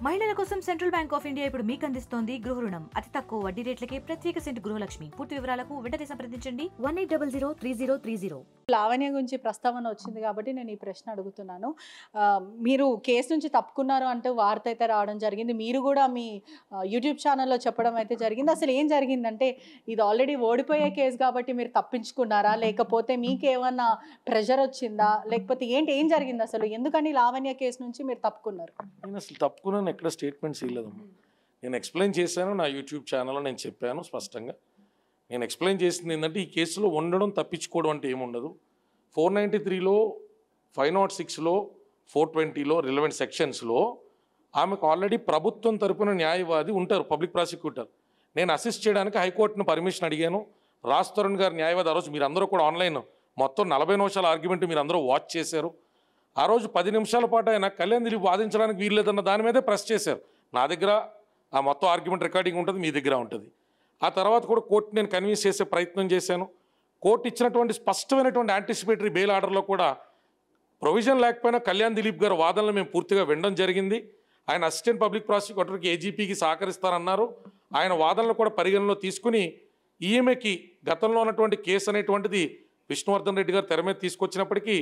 మహిళల కోసం central bank of India ఇప్పుడు మీకు అందిస్తోంది గృహ రుణం. అతి తక్కువ వడ్డీ రేట్లకే ప్రత్యేక సెంటు గృహలక్ష్మి. పూర్తి వివరాలకు వెంటనే సంప్రదించండి 18003030. లావణ్య గురించి ప్రస్తావన వచ్చింది కాబట్టి నేను ఈ ప్రశ్న అడుగుతున్నాను. మీరు కేసు నుంచి తప్పుకున్నారు అంటూ వార్త అయితే రావడం జరిగింది. మీరు కూడా మీ యూట్యూబ్ ఛానల్లో చెప్పడం అయితే జరిగింది. అసలు ఏం జరిగిందంటే ఇది ఆల్రెడీ ఓడిపోయే కేసు కాబట్టి మీరు తప్పించుకున్నారా, లేకపోతే మీకేమన్నా ప్రెషర్ వచ్చిందా, లేకపోతే ఏం జరిగింది అసలు? ఎందుకని లావణ్య కేసు నుంచి మీరు తప్పుకున్నారు? నేను అసలు తప్పుకున్నాను, ఎక్కడ స్టేట్మెంట్స్ ఇవ్వలేదమ్మా. నేను ఎక్స్ప్లెయిన్ చేశాను, నా యూట్యూబ్ ఛానల్లో నేను చెప్పాను స్పష్టంగా. నేను ఎక్స్ప్లెయిన్ చేసింది ఏంటంటే ఈ కేసులో ఉండడం తప్పించుకోవడం అంటే ఏముండదు. 493లో 506లో 420లో రిలవెంట్ సెక్షన్స్లో ఆమెకు ఆల్రెడీ ప్రభుత్వం తరపున న్యాయవాది ఉంటారు, పబ్లిక్ ప్రాసిక్యూటర్. నేను అసిస్ట్ చేయడానికి హైకోర్టును పర్మిషన్ అడిగాను. రాజ్ తరుణ్ గారు న్యాయవాది. ఆ రోజు మీరు అందరూ కూడా ఆన్లైన్ మొత్తం 40 నిమిషాల ఆర్గ్యుమెంట్ మీరు అందరూ వాచ్ చేశారు. ఆ రోజు 10 నిమిషాల పాటు ఆయన కళ్యాణ్ దిలీప్ వాదించడానికి వీల్లేదన్న దాని మీదే ప్రెస్ చేశారు. నా దగ్గర ఆ మొత్తం ఆర్గ్యుమెంట్ రికార్డింగ్ ఉంటుంది, మీ దగ్గర ఉంటుంది. ఆ తర్వాత కూడా కోర్టు నేను కన్విన్స్ చేసే ప్రయత్నం చేశాను. కోర్టు ఇచ్చినటువంటి స్పష్టమైనటువంటి యాంటిసిపేటరీ బెయిల్ ఆర్డర్లో కూడా ప్రొవిజన్ లేకపోయినా కళ్యాణ్ దిలీప్ గారి వాదనలు మేము పూర్తిగా వినడం జరిగింది. ఆయన అసిస్టెంట్ పబ్లిక్ ప్రాసిక్యూటర్కి ఏజీపీకి సహకరిస్తారన్నారు. ఆయన వాదనలు కూడా పరిగణలో తీసుకుని ఈమెకి గతంలో ఉన్నటువంటి కేసు అనేటువంటిది విష్ణువర్ధన్ రెడ్డి గారు తెర మీద తీసుకొచ్చినప్పటికీ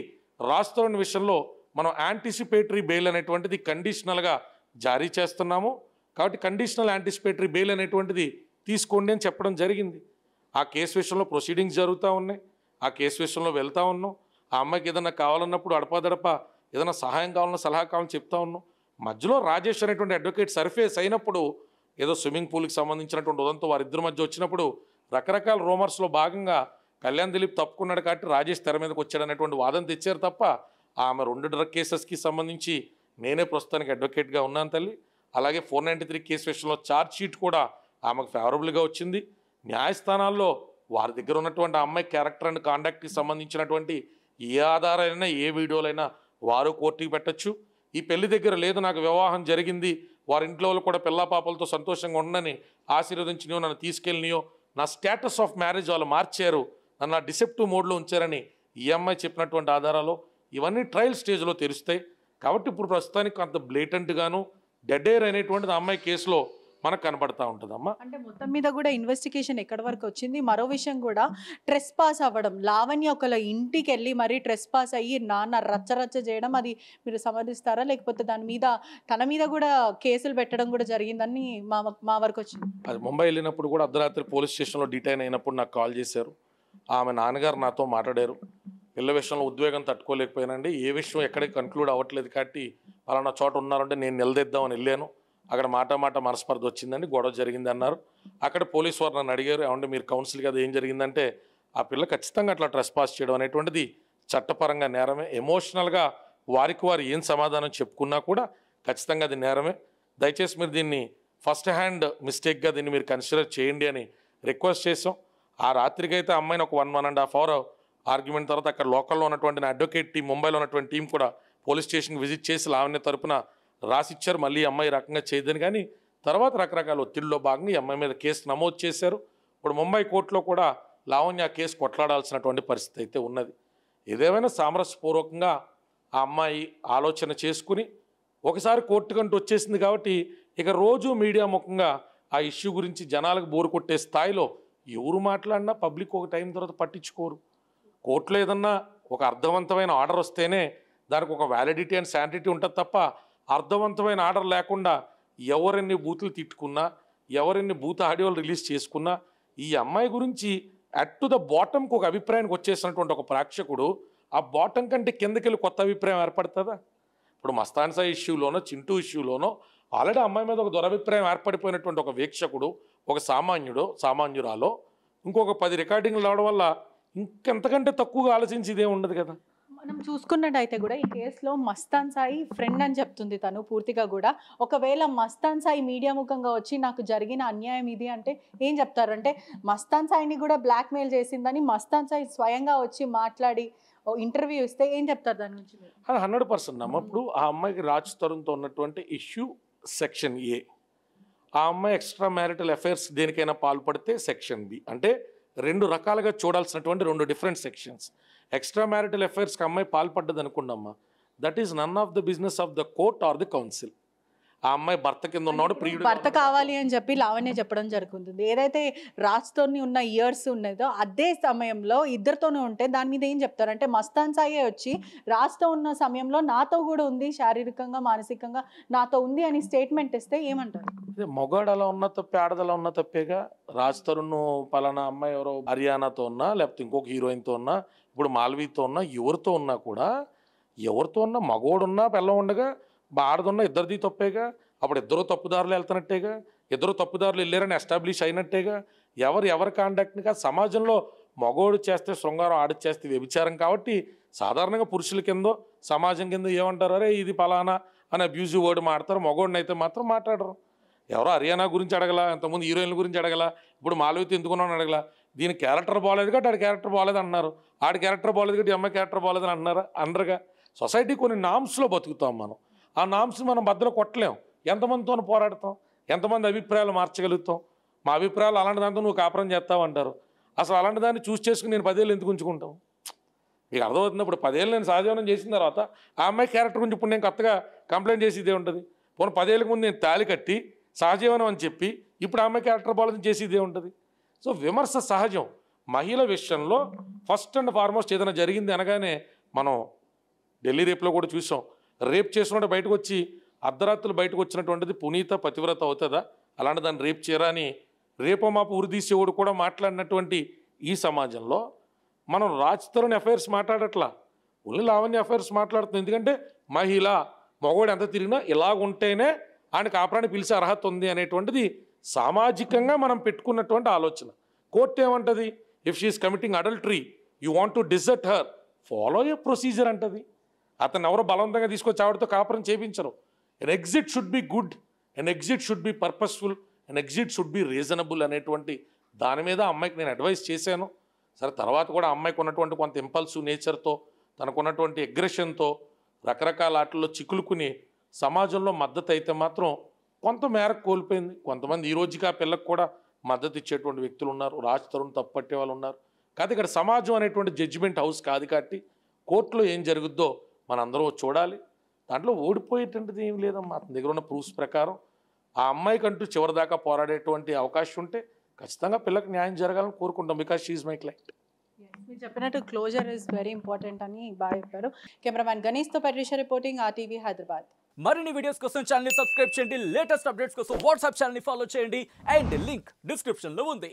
రాజ్ తరుణ్ విషయంలో మనం యాంటిసిపేటరీ బెయిల్ అనేటువంటిది కండిషనల్గా జారీ చేస్తున్నాము. కాబట్టి కండిషనల్ యాంటిసిపేటరీ బెయిల్ అనేటువంటిది తీసుకోండి అని చెప్పడం జరిగింది. ఆ కేసు విషయంలో ప్రొసీడింగ్స్ జరుగుతూ ఉన్నాయి. ఆ కేసు విషయంలో వెళ్తూ ఉన్నాం. ఆ అమ్మాయికి ఏదైనా కావాలన్నప్పుడు అడపాదడప ఏదైనా సహాయం కావాలన్నా సలహా కావాలని చెప్తా ఉన్నాం. మధ్యలో రాజేష్ అనేటువంటి అడ్వకేట్ సర్ఫేస్ అయినప్పుడు ఏదో స్విమ్మింగ్ పూల్కి సంబంధించినటువంటి ఉదంతో వారిద్దరి మధ్య వచ్చినప్పుడు రకరకాల రూమర్స్లో భాగంగా కళ్యాణ్ దిలీప్ తప్పుకున్నాడు కాబట్టి రాజేష్ తెర మీదకి వచ్చాడు అనేటువంటి వాదన తెచ్చారు తప్ప ఆమె 2 డ్రగ్ కేసెస్కి సంబంధించి నేనే ప్రస్తుతానికి అడ్వకేట్గా ఉన్నాను తల్లి. అలాగే 493 కేసు విషయంలో ఛార్జ్ షీట్ కూడా ఆమెకు ఫేవరబుల్గా వచ్చింది. న్యాయస్థానాల్లో వారి దగ్గర ఉన్నటువంటి ఆ అమ్మాయి క్యారెక్టర్ అండ్ కాండక్ట్కి సంబంధించినటువంటి ఏ ఆధారాలైనా ఏ వీడియోలైనా వారు కోర్టుకి పెట్టచ్చు. ఈ పెళ్లి దగ్గర లేదు, నాకు వివాహం జరిగింది, వారి ఇంట్లో వాళ్ళు కూడా పిల్లా పాపలతో సంతోషంగా ఉండని ఆశీర్వదించినయో నన్ను తీసుకెళ్ళినయో నా స్టేటస్ ఆఫ్ మ్యారేజ్ వాళ్ళు మార్చారు, నన్ను ఆ డిసెప్టివ్ మోడ్లో ఉంచారని ఈ అమ్మాయి చెప్పినటువంటి ఆధారాలు ఇవన్నీ ట్రయల్ స్టేజ్లో తెలుస్తాయి. కాబట్టి ఇప్పుడు ప్రస్తుతానికి అంత బ్లేటెంట్గాను డెడ్ ఎయిర్ అనేటువంటిది అమ్మాయి కేసులో మనకు కనబడతా ఉంటుందమ్మా. అంటే మొత్తం మీద కూడా ఇన్వెస్టిగేషన్ ఎక్కడి వరకు వచ్చింది? మరో విషయం కూడా ట్రెస్ పాస్ అవ్వడం, లావణ్య ఒకళ్ళ ఇంటికి వెళ్ళి మరీ ట్రెస్ పాస్ అయ్యి నాన్న రచ్చరచ్చ చేయడం, అది మీరు సమర్థిస్తారా? లేకపోతే దాని మీద తన మీద కూడా కేసులు పెట్టడం కూడా జరిగిందని మా వరకు వచ్చింది. అది ముంబై వెళ్ళినప్పుడు కూడా అర్ధరాత్రి పోలీస్ స్టేషన్లో డిటైన్ అయినప్పుడు నాకు కాల్ చేశారు. ఆమె నాన్నగారు నాతో మాట్లాడారు. పిల్ల విషయంలో ఉద్వేగం తట్టుకోలేకపోయానండి, ఏ విషయం ఎక్కడికి కన్క్లూడ్ అవ్వట్లేదు కాబట్టి పలానా చోట ఉన్నారంటే నేను నిలదీద్దామని వెళ్ళాను. అక్కడ మాట మనస్పర్ధ వచ్చిందండి, గొడవ జరిగింది అన్నారు. అక్కడ పోలీసు వారు నన్ను అడిగారు, ఏమంటే మీరు కౌన్సిల్ కదా ఏం జరిగిందంటే ఆ పిల్ల ఖచ్చితంగా అట్లా ట్రెస్ పాస్ చేయడం అనేటువంటిది చట్టపరంగా నేరమే. ఎమోషనల్గా వారికి వారు ఏం సమాధానం చెప్పుకున్నా కూడా ఖచ్చితంగా అది నేరమే. దయచేసి మీరు దీన్ని ఫస్ట్ హ్యాండ్ మిస్టేక్గా దీన్ని మీరు కన్సిడర్ చేయండి అని రిక్వెస్ట్ చేసాం. ఆ రాత్రికైతే అమ్మాయిని ఒక 1.5 అవర్ ఆర్గ్యుమెంట్ తర్వాత అక్కడ లోకల్లో ఉన్నటువంటి నా అడ్వకేట్ టీం, ముంబైలో ఉన్నటువంటి టీం కూడా పోలీస్ స్టేషన్కి విజిట్ చేసి లావణ్య తరపున రాసిచ్చారు. మళ్ళీ అమ్మాయి రకంగా చేయదని కానీ తర్వాత రకరకాల ఒత్తిడిలో భాగంగా ఈ అమ్మాయి మీద కేసు నమోదు చేశారు. ఇప్పుడు ముంబై కోర్టులో కూడా లావణ్య కేసు కొట్లాడాల్సినటువంటి పరిస్థితి అయితే ఉన్నది. ఏదేమైనా సామరస్యపూర్వకంగా ఆ అమ్మాయి ఆలోచన చేసుకుని ఒకసారి కోర్టు కంటూ వచ్చేసింది కాబట్టి ఇక రోజు మీడియా ముఖంగా ఆ ఇష్యూ గురించి జనాలకు బోరు కొట్టే స్థాయిలో ఎవరు మాట్లాడినా పబ్లిక్ ఒక టైం తర్వాత పట్టించుకోరు. కోర్టులో ఏదన్నా ఒక అర్థవంతమైన ఆర్డర్ వస్తేనే దానికి ఒక వ్యాలిడిటీ అండ్ శానిటీ ఉంటుంది తప్ప అర్థవంతమైన ఆర్డర్ లేకుండా ఎవరెన్ని బూతులు తిట్టుకున్నా, ఎవరెన్ని బూత్ ఆడియోలు రిలీజ్ చేసుకున్నా ఈ అమ్మాయి గురించి అట్ టు ద బాటంకి ఒక అభిప్రాయానికి వచ్చేసినటువంటి ఒక ప్రేక్షకుడు ఆ బాటం కంటే కిందకెళ్ళి కొత్త అభిప్రాయం ఏర్పడుతుందా? ఇప్పుడు మస్తాన్ సాయి ఇష్యూలోనో చింటూ ఇష్యూలోనో ఆల్రెడీ అమ్మాయి మీద ఒక దురభిప్రాయం ఏర్పడిపోయినటువంటి ఒక వీక్షకుడు, ఒక సామాన్యురాలో ఇంకొక 10 రికార్డింగ్లు రావడం వల్ల ఇంకెంతకంటే తక్కువగా ఆలోచించి ఇదే ఉండదు కదా. మనం చూసుకున్నట్టయితే కూడా ఈ కేసులో మస్తాన్ సాయి ఫ్రెండ్ అని చెప్తుంది తను పూర్తిగా కూడా. ఒకవేళ మస్తాన్ సాయి మీడియా ముఖంగా వచ్చి నాకు జరిగిన అన్యాయం ఇది అంటే ఏం చెప్తారు? అంటే మస్తాన్ సాయిని కూడా బ్లాక్మెయిల్ చేసిందని మస్తాన్ సాయి స్వయంగా వచ్చి మాట్లాడి ఇంటర్వ్యూ ఇస్తే ఏం చెప్తారు దాని గురించి? 100% అమ్మ. ఇప్పుడు ఆ అమ్మాయికి రాజ్ తరుణ్తో ఉన్నటువంటి ఇష్యూ సెక్షన్ ఏ, ఆ అమ్మాయి ఎక్స్ట్రా మ్యారిటల్ అఫైర్స్ దేనికైనా పాల్పడితే సెక్షన్ బి. అంటే 2 రకాలుగా చూడాల్సినటువంటి 2 డిఫరెంట్ సెక్షన్స్. ఎక్స్ట్రా మ్యారిటల్ అఫైర్స్కి అమ్మాయి పాల్పడ్డది అనుకున్నామ్మా, that is none of the business of the court or the council. ఆ అమ్మాయి భర్త కింద ఉన్నవాడు ప్రియుడు. భర్త కావాలి అని చెప్పి లావణ్య చెప్పడం జరుగుతుంది. ఏదైతే రాజ్తో ఉన్న ఇయర్స్ ఉన్నదో అదే సమయంలో ఇద్దరితోనే ఉంటే దాని మీద ఏం చెప్తారు అంటే మస్తాన్ సాయే వచ్చి రాజ్తో ఉన్న సమయంలో నాతో కూడా ఉంది, శారీరకంగా మానసికంగా నాతో ఉంది అని స్టేట్మెంట్ ఇస్తే ఏమంటారు? మొగాడు అలా ఉన్న తప్పే, ఆడదలా ఉన్న తప్పేగా. రాజ్ తరుణ్ పలానా అమ్మాయి ఎవరో హర్యానాతో ఉన్నా, లేకపోతే ఇంకొక హీరోయిన్తో ఉన్నా, ఇప్పుడు మాల్వీతో ఉన్నా, ఎవరితో ఉన్నా కూడా, ఎవరితో ఉన్నా మగోడున్నా పిల్ల ఉండగా ఆడదున్నా ఇద్దరిది తప్పేగా. అప్పుడు ఇద్దరు తప్పుదారులు వెళ్తున్నట్టేగా, ఇద్దరు తప్పుదారులు వెళ్ళారని ఎస్టాబ్లిష్ అయినట్టేగా. ఎవరి కాంటాక్ట్ని సమాజంలో మగోడు చేస్తే శృంగారం, ఆడి చేస్తే వ్యభిచారం. కాబట్టి సాధారణంగా పురుషుల కిందో సమాజం కింద ఏమంటారు, అరే ఇది పలానా అని అబ్యూజివ్ వర్డ్ మాడతారు. మగోడిని అయితే మాత్రం మాట్లాడరు. ఎవరో హర్యానా గురించి అడగల, ఇంతకుముందు హీరోయిన్ల గురించి అడగల, ఇప్పుడు మాల్వీతో ఎందుకున్నాను అడగల. దీని క్యారెక్టర్ బాగాలేదు కాబట్టి ఆడి క్యారెక్టర్ బాగాలేదు అంటున్నారు, ఆడి క్యారెక్టర్ బాగాలేదు కాబట్టి అమ్మాయి క్యారెక్టర్ బాగాలేదు అని అంటున్నారు. అనరుగా. సొసైటీ కొన్ని నామ్స్లో బతుకుతాం మనం. ఆ నామ్స్ మనం బద్దలు కొట్టలేం. ఎంతమందితో పోరాడతాం, ఎంతమంది అభిప్రాయాలు మార్చగలుగుతాం. మా అభిప్రాయాలు అలాంటి దాంతో నువ్వు కాపురం చేస్తావు అంటారు. అసలు అలాంటి దాన్ని చూస్ చేసుకుని నేను 10 ఏళ్ళు ఎందుకు ఉంచుకుంటాం? మీకు అర్థమవుతుంది. ఇప్పుడు 10 ఏళ్ళు నేను సహజీవనం చేసిన తర్వాత ఆ అమ్మాయి క్యారెక్టర్ గురించి ఇప్పుడు నేను కొత్తగా కంప్లైంట్ చేసేదే ఉంటుంది. పోనీ 10 ఏళ్ళకి ముందు నేను తాళి కట్టి సహజీవనం అని చెప్పి ఇప్పుడు ఆ అమ్మాయి క్యారెక్టర్ బాగాలేదని చేసేదే ఉంటుంది. సో విమర్శ సహజం. మహిళ విషయంలో ఫస్ట్ అండ్ ఫార్మోస్ట్ ఏదైనా జరిగింది అనగానే మనం ఢిల్లీ రేపులో కూడా చూసాం. రేప్ చేసినట్టు బయటకు వచ్చి అర్ధరాత్రులు బయటకు వచ్చినటువంటిది పునీత పతివ్రత అవుతుందా? అలాంటి దాన్ని రేప్ చేయరా అని రేపమాపు ఉరిదీసేవాడు కూడా మాట్లాడినటువంటి ఈ సమాజంలో మనం రాజ్ తరుణ్ అఫైర్స్ మాట్లాడట్లా, ఓన్లీ లావణ్య అఫైర్స్ మాట్లాడుతుంది. ఎందుకంటే మహిళ మగవాడు ఎంత తిరిగినా ఇలాగుంటేనే ఆయన కాపురాన్ని పిలిచే అర్హత ఉంది అనేటువంటిది సామాజికంగా మనం పెట్టుకున్నటువంటి ఆలోచన. కోర్టు ఏమంటుంది, if she is committing adultery you want to desert her, follow a procedure అంటది. అతను ఎవరో బలవంతంగా తీసుకొచ్చి ఆవిడతో కాపురం చేయించరు. An exit should be good, an exit should be purposeful, an exit should be reasonable అనేటువంటి దాని మీద అమ్మాయికి నేను అడ్వైస్ చేశాను. సరే తర్వాత కూడా అమ్మాయికి ఉన్నటువంటి కొంత ఇంపల్సివ్ నేచర్తో, తనకున్నటువంటి అగ్రెషన్తో రకరకాల వాటిల్లో చిక్కులుకుని సమాజంలో మద్దతు అయితే మాత్రం కొంత మేరకు కోల్పోయింది. కొంతమంది ఈ రోజుకి ఆ పిల్లకి కూడా మద్దతు ఇచ్చేటువంటి వ్యక్తులు ఉన్నారు, రాజ్ తరుణ్ తప్పట్టే వాళ్ళు ఉన్నారు. కాదు ఇక్కడ సమాజం అనేటువంటి జడ్జిమెంట్ హౌస్ కాదు కాబట్టి కోర్టులో ఏం జరుగుద్దో మనందరం చూడాలి. దాంట్లో ఓడిపోయేటువంటిది ఏం లేదమ్మా. అతని దగ్గర ఉన్న ప్రూఫ్స్ ప్రకారం ఆ అమ్మాయికంటూ చివరిదాకా పోరాడేటువంటి అవకాశం ఉంటే ఖచ్చితంగా పిల్లకి న్యాయం జరగాలని కోరుకుంటాం. Because she is my client. మీరు చెప్పినట్టు క్లోజర్ ఇస్ వెరీ ఇంపార్టెంట్ అని బాగా చెప్పారు. కెమెరామ్యాన్ గణేష్తో పట్రీషా రిపోర్టింగ్, RTV హైదరాబాద్. మరిన్ని వీడియోస్ కోసం ఛానల్ ని సబ్స్క్రైబ్ చేయండి, లేటెస్ట్ అప్డేట్స్ కోసం వాట్సాప్ ఛానల్ ని ఫాలో చేయండి అండ్ లింక్ డిస్క్రిప్షన్ లో ఉంది.